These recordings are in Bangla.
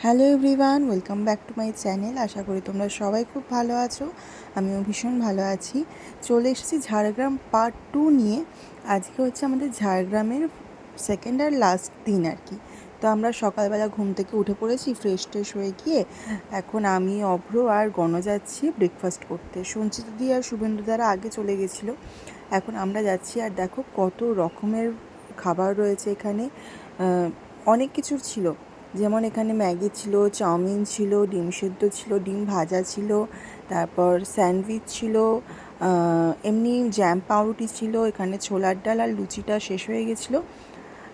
Hello everyone, welcome back to my channel. আশা করি তোমরা সবাই খুব ভালো আছো। আমিও ভীষণ ভালো আছি। চলে এসেছি ঝাড়গ্রাম পার্ট 2 নিয়ে। আজকে হচ্ছে আমাদের ঝাড়গ্রামের সেকেন্ড আর লাস্ট দিন আর কি। তো আমরা সকালবেলা ঘুম থেকে উঠে পড়েছি, ফ্রেশ ট্রেশ হয়ে গিয়ে এখন আমি, অভ্র আর গণ যাচ্ছি ব্রেকফাস্ট করতে। সঞ্চিত দি আর শুভেন্দু দ্বারা আগে চলে গেছিলো, এখন আমরা যাচ্ছি। আর দেখো কত রকমের খাবার রয়েছে এখানে, অনেক কিছু ছিল। যেমন এখানে ম্যাগি ছিল, চাউমিন ছিল, ডিম সেদ্ধ ছিল, ডিম ভাজা ছিল, তারপর স্যান্ডউইচ ছিল, এমনি জ্যাম পাউরুটি ছিল, এখানে ছোলার ডাল আর লুচিটা শেষ হয়ে গেছিলো।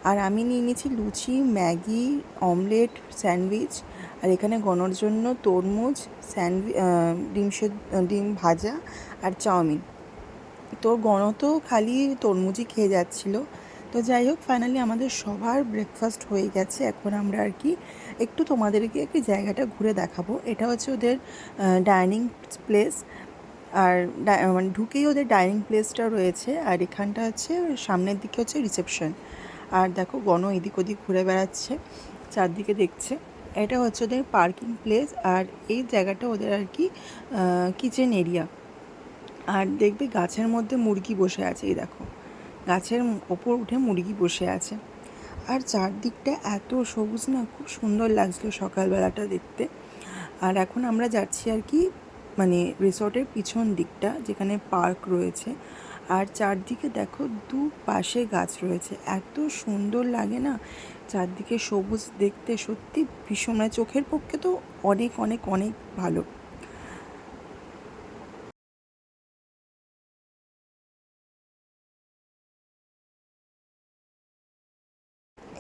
আর আমি নিয়ে নিয়েছি লুচি, ম্যাগি, অমলেট, স্যান্ডউইচ। আর এখানে গণর জন্য তরমুজ, ডিম ভাজা আর চাউমিন। তো গণ তো খালি তরমুজই খেয়ে যাচ্ছিলো। তো যাই হোক, ফাইনালি আমাদের সবার ব্রেকফাস্ট হয়ে গেছে। এখন আমরা আর কি একটু তোমাদেরকে একটি জায়গাটা ঘুরে দেখাবো। এটা হচ্ছে ওদের ডাইনিং প্লেস। আর মানে ঢুকেই ওদের ডাইনিং প্লেসটা রয়েছে। আর এখানটা হচ্ছে সামনের দিকে হচ্ছে রিসেপশন। আর দেখো গণ এদিক ওদিক ঘুরে বেড়াচ্ছে, চারদিকে দেখছে। এটা হচ্ছে ওদের পার্কিং প্লেস। আর এই জায়গাটা ওদের আর কি কিচেন এরিয়া। আর দেখবে গাছের মধ্যে মুরগি বসে আছে, এই দেখো গাছের ওপর উঠে মুরগি বসে আছে। আর চারদিকটা এত সবুজ না, খুব সুন্দর লাগছিলো সকালবেলাটা দেখতে। আর এখন আমরা যাচ্ছি আর কি মানে রিসর্টের পিছন দিকটা, যেখানে পার্ক রয়েছে। আর চারদিকে দেখো দুপাশে গাছ রয়েছে, এত সুন্দর লাগে না চারদিকে সবুজ দেখতে। সত্যি ভীষণ, মানে চোখের পক্ষে তো অনেক অনেক অনেক ভালো।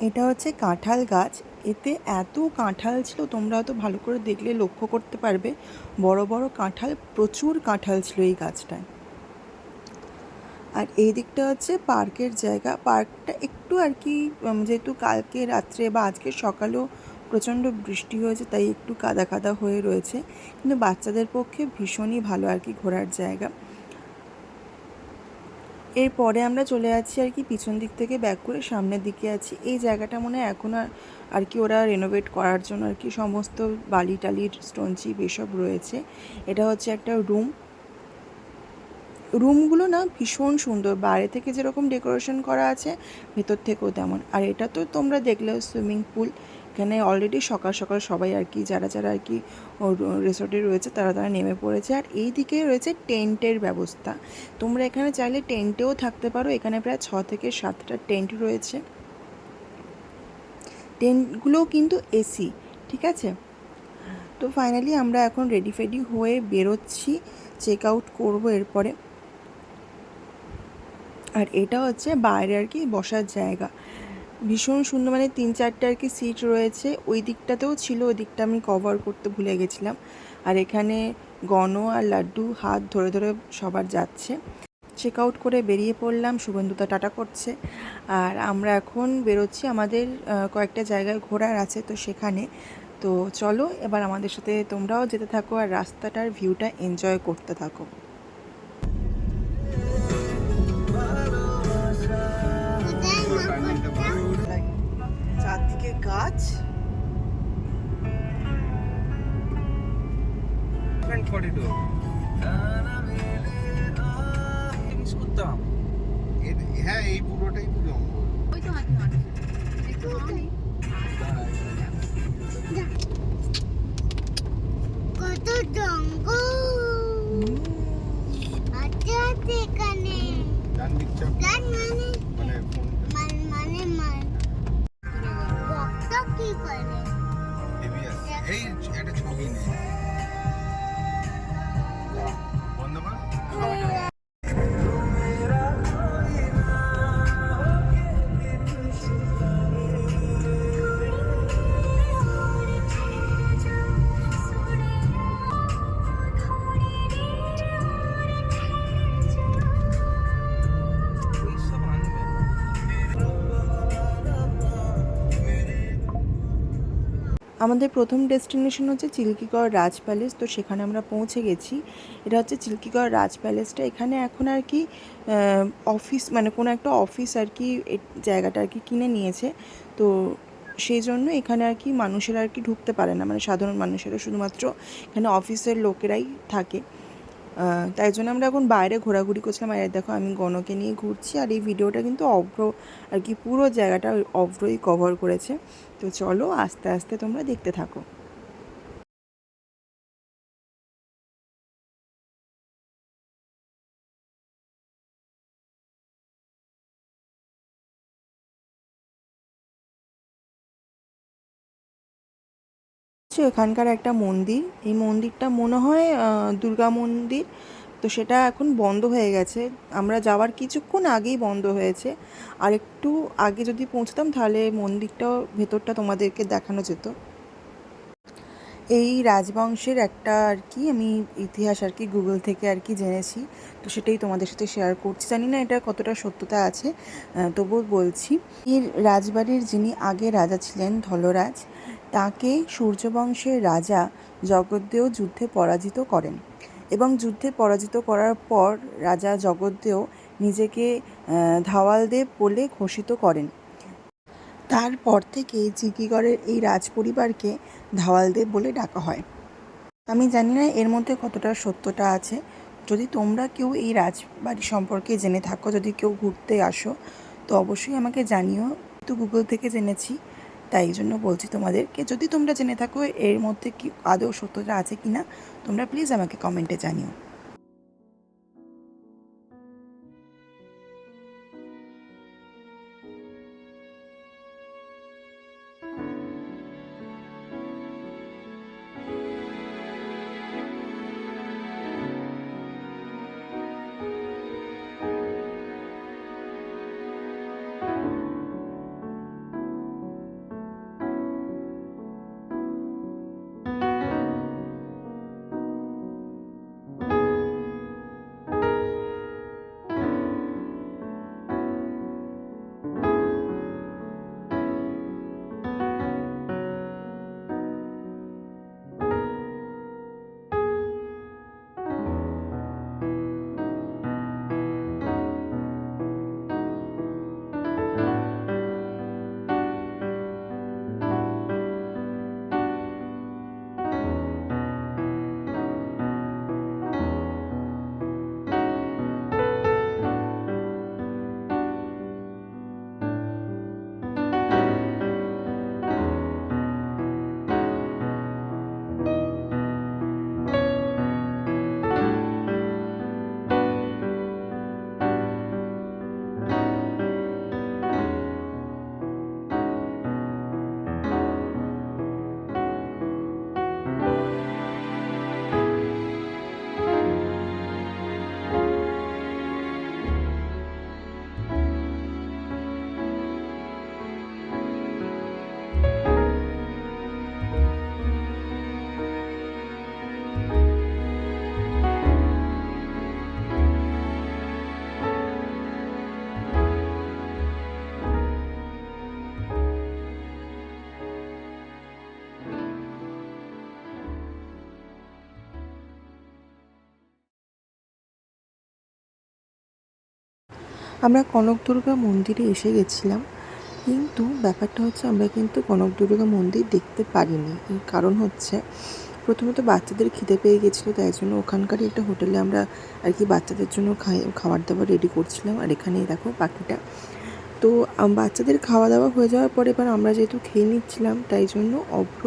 এটা হচ্ছে কাঁঠাল গাছ। এতে এত কাঁঠাল ছিল, তোমরা হয়তো ভালো করে দেখলে লক্ষ্য করতে পারবে। বড় বড় কাঁঠাল, প্রচুর কাঁঠাল ছিল এই গাছটায়। আর এই দিকটা হচ্ছে পার্কের জায়গা। পার্কটা একটু আর কি যেহেতু কালকে রাত্রে বা আজকে সকালেও প্রচণ্ড বৃষ্টি হয়েছে, তাই একটু কাদা কাদা হয়ে রয়েছে, কিন্তু বাচ্চাদের পক্ষে ভীষণই ভালো আর কি ঘোরার জায়গা। এরপরে আমরা চলে যাচ্ছি আর কি পিছন দিক থেকে ব্যাক করে সামনের দিকে আছি। এই জায়গাটা মনে হয় এখন আর কি ওরা রেনোভেট করার জন্য আর কি সমস্ত বালি টালির স্টোন চিপ এসব রয়েছে। এটা হচ্ছে একটা রুমগুলো না ভীষণ সুন্দর, বাইরে থেকে যেরকম ডেকোরেশন করা আছে ভেতর থেকেও তেমন। আর এটা তো তোমরা দেখলে সুইমিং পুল। এখানে অলরেডি সকাল সকাল সবাই আর কি যারা যারা আর কি রিসোর্টে রয়েছে তারা তারা নেমে পড়েছে। আর এই দিকে রয়েছে টেন্টের ব্যবস্থা, তোমরা এখানে চাইলে টেন্টেও থাকতে পারো। এখানে প্রায় 6 থেকে 7টা টেন্ট রয়েছে। টেন্টগুলোও কিন্তু এসি, ঠিক আছে। তো ফাইনালি আমরা এখন রেডি ফেডি হয়ে বেরোচ্ছি, চেক আউট করবো এরপরে। আর এটা হচ্ছে বাইরে আর কি বসার জায়গা, ভীষণ সুন্দর, মানে 3-4টে আর কি সিট রয়েছে। ওই দিকটাতেও ছিল, ওই দিকটা আমি কভার করতে ভুলে গেছিলাম। আর এখানে গণ আর লাড্ডু হাত ধরে ধরে সবার যাচ্ছে। চেক আউট করে বেরিয়ে পড়লাম, শুভেন্দুতা টাটা করছে। আর আমরা এখন বেরোচ্ছি, আমাদের কয়েকটা জায়গায় ঘোরার আছে তো সেখানে। তো চলো এবার আমাদের সাথে তোমরাও যেতে থাকো আর রাস্তাটার ভিউটা এনজয় করতে থাকো। চারদিকে গাছ। হ্যাঁ, এই পুরোটাই তো জঙ্গল। ওই তো হাঁটতে হাঁটতে দেখতে পাওনি? কত জঙ্গল আছে আছে এখানে। ডান দিক চাপ মানে বক্তা কি করে? হেভি আছে। এই একটা ছবি নেই বন্ধ কর। আমাদের প্রথম ডেস্টিনেশন হচ্ছে চিল্কিগড় রাজ প্যালেস। তো সেখানে আমরা পৌঁছে গেছি। এটা হচ্ছে চিল্কিগড় রাজ প্যালেসটা। এখানে এখন আর কি অফিস, মানে কোনো একটা অফিস আর কি জায়গাটা আর কি কিনে নিয়েছে। তো সেই জন্য এখানে আর কি মানুষেরা আর কি ঢুকতে পারে না, মানে সাধারণ মানুষেরা, শুধুমাত্র এখানে অফিসের লোকেরাই থাকে। তাই জন্য আমরা এখন বাইরে ঘোরাঘুরি করছিলাম। আর দেখো আমি গণকে নিয়ে ঘুরছি, আর এই ভিডিওটা কিন্তু অভ্র আর কি পুরো জায়গাটা অভ্রই কভার করেছে। তো চলো আস্তে আস্তে তোমরা দেখতে থাকো। এখানকার একটা মন্দির, এই মন্দিরটা মনে হয় দুর্গা মন্দির। তো সেটা এখন বন্ধ হয়ে গেছে, আমরা যাওয়ার কিছুক্ষণ আগেই বন্ধ হয়েছে। আর একটু আগে যদি পৌঁছতাম তাহলে মন্দিরটা ভেতরটা তোমাদেরকে দেখানো যেত। এই রাজবংশের একটা আর কি আমি ইতিহাস আর কি গুগল থেকে আর কি জেনেছি, তো সেটাই তোমাদের সাথে শেয়ার করছি। জানি না এটা কতটা সত্যতা আছে, তবুও বলছি। এই রাজবাড়ির যিনি আগে রাজা ছিলেন ধলরাজ, তাকে সূর্যবংশের রাজা জগদ্দেও যুদ্ধে পরাজিত করেন, এবং যুদ্ধে পরাজিত করার পর রাজা জগদ্দেও নিজেকে ধাওয়ালদেব বলে ঘোষিত করেন। তারপর থেকে জিগিগড়ের এই রাজপরিবারকে ধাওয়ালদেব বলে ডাকা হয়। আমি জানি না এর মধ্যে কতটা সত্যতা আছে। যদি তোমরা কেউ এই রাজবাড়ি সম্পর্কে জেনে থাকো, যদি কেউ ঘুরতে আসো, তো অবশ্যই আমাকে জানিও। তো গুগল থেকে জেনেছি, তাই জন্য বলছি তোমাদেরকে। যদি তোমরা জেনে থাকো এর মধ্যে কি আদৌ সত্যতা আছে কি না, তোমরা প্লিজ আমাকে কমেন্টে জানিও। আমরা কনকদুর্গা মন্দিরে এসে গেছিলাম, কিন্তু ব্যাপারটা হচ্ছে আমরা কিন্তু কনকদুর্গা মন্দির দেখতে পারিনি। এর কারণ হচ্ছে, প্রথমত বাচ্চাদের খিদে পেয়ে গেছিলো, তাই জন্য ওখানকারই একটা হোটেলে আমরা আর কি বাচ্চাদের জন্য খাবার দাবার রেডি করছিলাম। আর এখানেই দেখো পাখিটা। তো বাচ্চাদের খাওয়া দাওয়া হয়ে যাওয়ার পরে এবার আমরা যেহেতু খেয়ে নিচ্ছিলাম, তাই জন্য অভ্র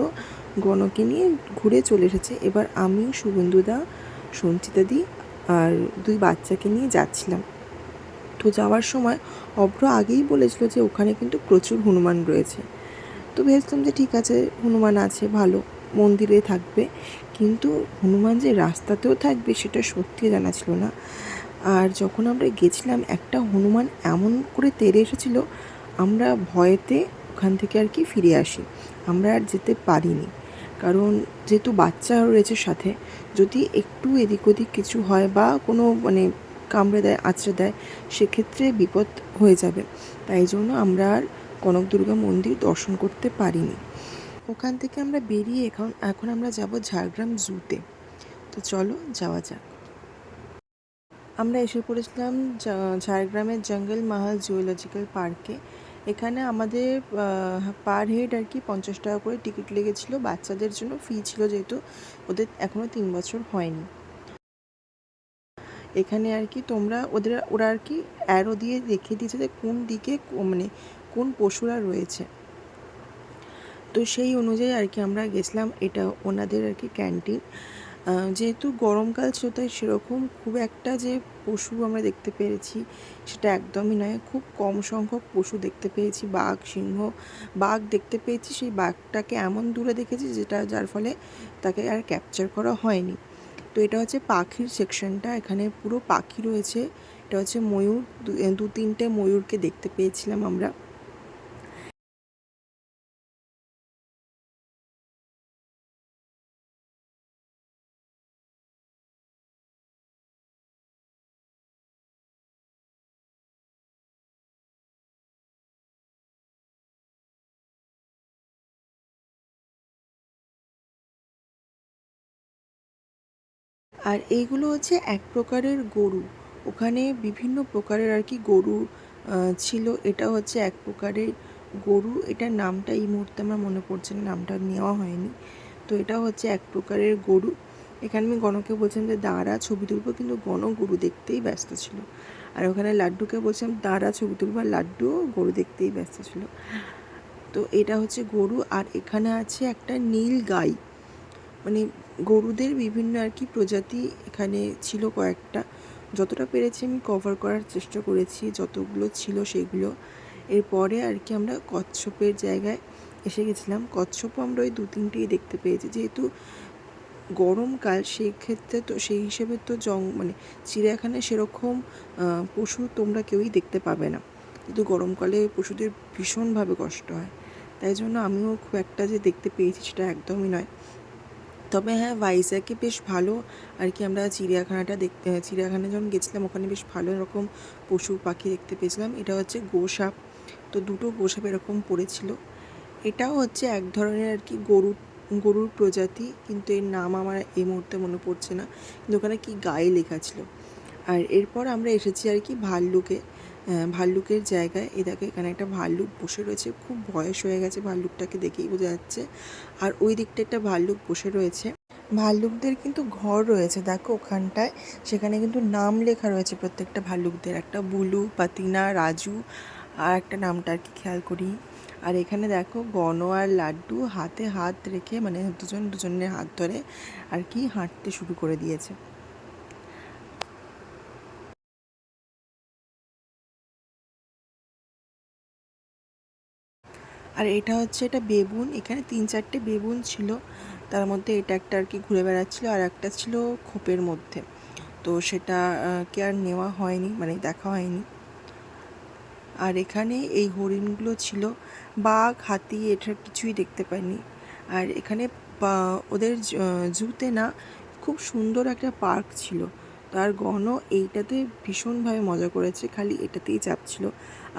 গণকে নিয়ে ঘুরে চলে এসেছে। এবার আমি, শুভেন্দুদা, সঞ্চিতাদি আর 2 বাচ্চাকে নিয়ে যাচ্ছিলাম। তো যাওয়ার সময় অভ্র আগেই বলেছিল যে ওখানে কিন্তু প্রচুর হনুমান রয়েছে। তো ভেবেছিলাম যে ঠিক আছে, হনুমান আছে, ভালো, মন্দিরে থাকবে, কিন্তু হনুমান যে রাস্তাতেও থাকবে সেটা সত্যি জানা ছিল না। আর যখন আমরা গেছিলাম, একটা হনুমান এমন করে তেড়ে এসেছিলো, আমরা ভয়েতে ওখান থেকে আর কি ফিরে আসি। আমরা আর যেতে পারিনি, কারণ যেহেতু বাচ্চা রয়েছে সাথে, যদি একটু এদিক ওদিক কিছু হয় বা কোনো মানে কামড়ে দেয়, আঁচড়ে দেয়, সেক্ষেত্রে বিপদ হয়ে যাবে। তাই জন্য আমরা আর কনকদুর্গা মন্দির দর্শন করতে পারিনি। ওখান থেকে আমরা বেরিয়ে এখন আমরা যাব ঝাড়গ্রাম জুতে। তো চলো যাওয়া যাক। আমরা এসে পড়েছিলাম ঝাড়গ্রামের জঙ্গল মহল জুওলজিক্যাল পার্কে। এখানে আমাদের পার হেড আর কি 50 টাকা করে টিকিট লেগেছিলো, বাচ্চাদের জন্য ফি ছিল যেহেতু ওদের এখনও 3 বছর হয়নি। এখানে আর কি ওরা আর কি অ্যারো দিয়ে দেখিয়ে দিয়েছে যে কোন দিকে মানে কোন পশুরা রয়েছে। তো সেই অনুযায়ী আর কি আমরা গেছিলাম। এটা ওনাদের আর কি ক্যান্টিন। যেহেতু গরমকাল ছিল তাই সেরকম খুব একটা যে পশু আমরা দেখতে পেরেছি সেটা একদমই নয়। খুব কম সংখ্যক পশু দেখতে পেয়েছি। বাঘ, সিংহ, বাঘ দেখতে পেয়েছি। সেই বাঘটাকে এমন দূরে দেখেছি যার ফলে তাকে আর ক্যাপচার করা হয়নি। তো এটা হচ্ছে পাখির সেকশনটা। এখানে পুরো পাখি রয়েছে। এটা হচ্ছে ময়ূর, 2-3টে ময়ূরকে দেখতে পেয়েছিলাম আমরা। আর এইগুলো হচ্ছে এক প্রকারের গরু। ওখানে বিভিন্ন প্রকারের আর কি গরু ছিল। এটা হচ্ছে এক প্রকারের গরু। এটার নামটা এই মুহূর্তে আমার মনে পড়ছে না, নামটা নেওয়া হয়নি। তো এটা হচ্ছে এক প্রকারের গরু। এখানে আমি গণকে বলছিলাম যে দাঁড়া ছবি তুলবো, কিন্তু গণ গরু দেখতেই ব্যস্ত ছিল। আর ওখানে লাড্ডুকে বলছিলাম দাঁড়া ছবি তুলবো, আর লাড্ডুও গরু দেখতেই ব্যস্ত ছিল। তো এটা হচ্ছে গরু। আর এখানে আছে একটা নীল গাই। মানে গরুদের বিভিন্ন আর কি প্রজাতি এখানে ছিল কয়েকটা। যতটা পেরেছি আমি কভার করার চেষ্টা করেছি, যতগুলো ছিল সেগুলো। এরপরে আর কি আমরা কচ্ছপের জায়গায় এসে গেছিলাম। কচ্ছপও আমরা ওই 2-3টেই দেখতে পেয়েছি। যেহেতু গরমকাল সেই ক্ষেত্রে তো সেই হিসেবে তো মানে চিড়িয়াখানায় সেরকম পশু তোমরা কেউই দেখতে পাবে না। কিন্তু গরমকালে পশুদের ভীষণভাবে কষ্ট হয়। তাই জন্য আমিও খুব একটা যে দেখতে পেয়েছি সেটা একদমই নয়। তবে হ্যাঁ, ভাইজ্যাগে বেশ ভালো আর কি আমরা চিড়িয়াখানায় যখন গেছিলাম ওখানে বেশ ভালো রকম পশু পাখি দেখতে পেয়েছিলাম। এটা হচ্ছে গোসাপ। তো 2টো গোসাপ এরকম পড়েছিল। এটাও হচ্ছে এক ধরনের আর কি গরুর প্রজাতি, কিন্তু এর নাম আমার এই মুহূর্তে মনে পড়ছে না। কিন্তু ওখানে কি গায়ে লেখা ছিল। আর এরপর আমরা এসেছি আর কি ভাল্লুকের জায়গায়। এই দেখো এখানে একটা ভাল্লুক বসে রয়েছে। খুব বয়স হয়ে গেছে ভাল্লুকটাকে দেখেই বোঝা যাচ্ছে। আর ওই দিকটা একটা ভাল্লুক বসে রয়েছে। ভাল্লুকদের কিন্তু ঘর রয়েছে দেখো ওখানটায়। সেখানে কিন্তু নাম লেখা রয়েছে প্রত্যেকটা ভাল্লুকদের। একটা বুলু, পাতিনা, রাজু, আর একটা নামটা আর কি খেয়াল করি। আর এখানে দেখো গণ আর লাড্ডু হাতে হাত রেখে মানে দুজনের হাত ধরে আর কি হাঁটতে শুরু করে দিয়েছে। আর এটা হচ্ছে এটা বেবুন। এখানে 3-4টে বেবুন ছিল। তার মধ্যে এটা একটা আর কি ঘুরে বেড়াচ্ছিল, আর একটা ছিল খোপের মধ্যে। তো সেটা কে আর নেওয়া হয়নি, মানে দেখা হয়নি। আর এখানে এই হরিণগুলো ছিল। বাঘ, হাতি এটা কিছুই দেখতে পাইনি। আর এখানে ওদের জুতে না খুব সুন্দর একটা পার্ক ছিল। তার গণ এইটাতে ভীষণভাবে মজা করেছে, খালি এটাতেই চাপছিল।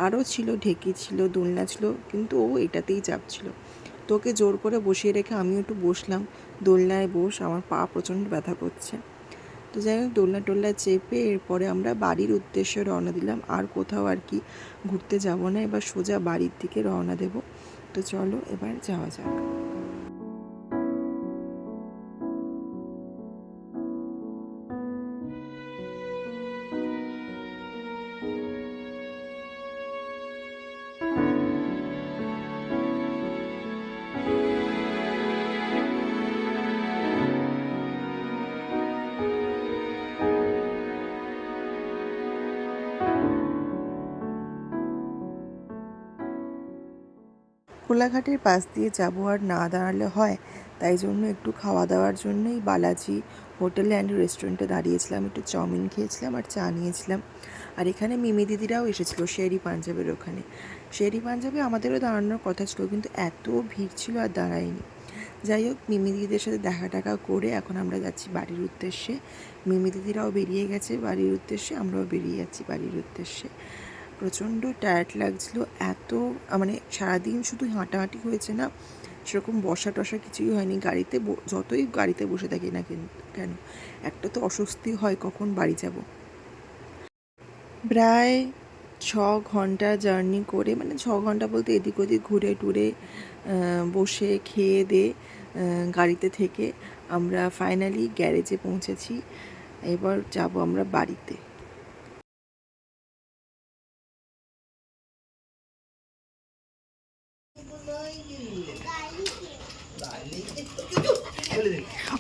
আরও ছিল, ঢেকি ছিল, দোলনা ছিল, কিন্তু ও এটাতেই চাপছিল। তোকে জোর করে বসিয়ে রেখে আমিও একটু বসলাম। দোলনায় বস, আমার পা প্রচণ্ড ব্যথা করছে। তো যাই হোক দোলনা চেপে এরপরে আমরা বাড়ির উদ্দেশ্যে রওনা দিলাম। আর কোথাও আর কি ঘুরতে যাব না, এবার সোজা বাড়ির দিকে রওনা দেব। তো চলো এবার যাওয়া যাক। কোলাঘাটের পাশ দিয়ে যাব আর না দাঁড়ালে হয়, তাই জন্য একটু খাওয়া দাওয়ার জন্যই বালাজি হোটেল অ্যান্ড রেস্টুরেন্টে দাঁড়িয়েছিলাম। একটু চাউমিন খেয়েছিলাম আর চা নিয়েছিলাম। আর এখানে মিমি দিদিরাও এসেছিলো শেরি পাঞ্জাবের ওখানে। শেরি পাঞ্জাবে আমাদেরও দাঁড়ানোর কথা ছিল, কিন্তু এত ভিড় ছিল আর দাঁড়ায়নি। যাই হোক মিমি দিদিদের সাথে দেখা টাকা করে এখন আমরা যাচ্ছি বাড়ির উদ্দেশ্যে। মিমি দিদিরাও বেরিয়ে গেছে বাড়ির উদ্দেশ্যে, আমরাও বেরিয়ে যাচ্ছি বাড়ির উদ্দেশ্যে। প্রচণ্ড টায়ার্ড লাগছিল। মানে সারাদিন শুধু হাঁটাহাঁটি হয়েছে না, সেরকম বসা টসা কিছুই হয়নি। যতই গাড়িতে বসে থাকি না কেন একটা তো অস্বস্তি হয় কখন বাড়ি যাব। প্রায় ঘন্টা জার্নি করে, মানে 6 ঘন্টা বলতে এদিক ওদিক ঘুরে টুরে বসে খেয়ে দিয়ে গাড়িতে থেকে আমরা ফাইনালি গ্যারেজে পৌঁছেছি। এবার যাব আমরা বাড়িতে।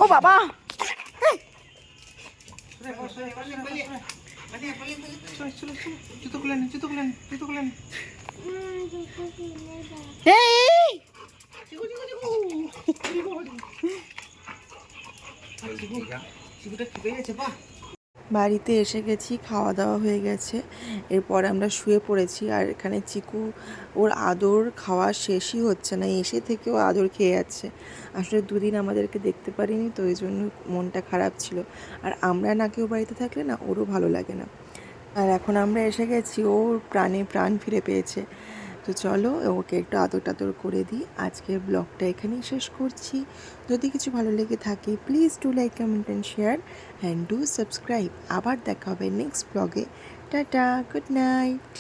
ও বাবা, এই বাড়িতে এসে গেছি, খাওয়া দাওয়া হয়ে গেছে, এরপর আমরা শুয়ে পড়েছি। আর এখানে চিকু ওর আদর খাওয়া শেষই হচ্ছে না, এসে থেকেও আদর খেয়ে যাচ্ছে। আসলে দুদিন আমাদেরকে দেখতে পারিনি তো এই জন্য মনটা খারাপ ছিল। আর আমরা না কেউ বাড়িতে থাকলে না ওরও ভালো লাগে না। আর এখন আমরা এসে গেছি, ওর প্রাণে প্রাণ ফিরে পেয়েছে। তো চলো ওকে একটু আদর টাদর করে দিই। আজকের ব্লগটা এখানেই শেষ করছি। যদি কিছু ভালো লেগে থাকে please do like, comment and share and do subscribe. আবার দেখা হবে নেক্সট ব্লগে। Tata, good night.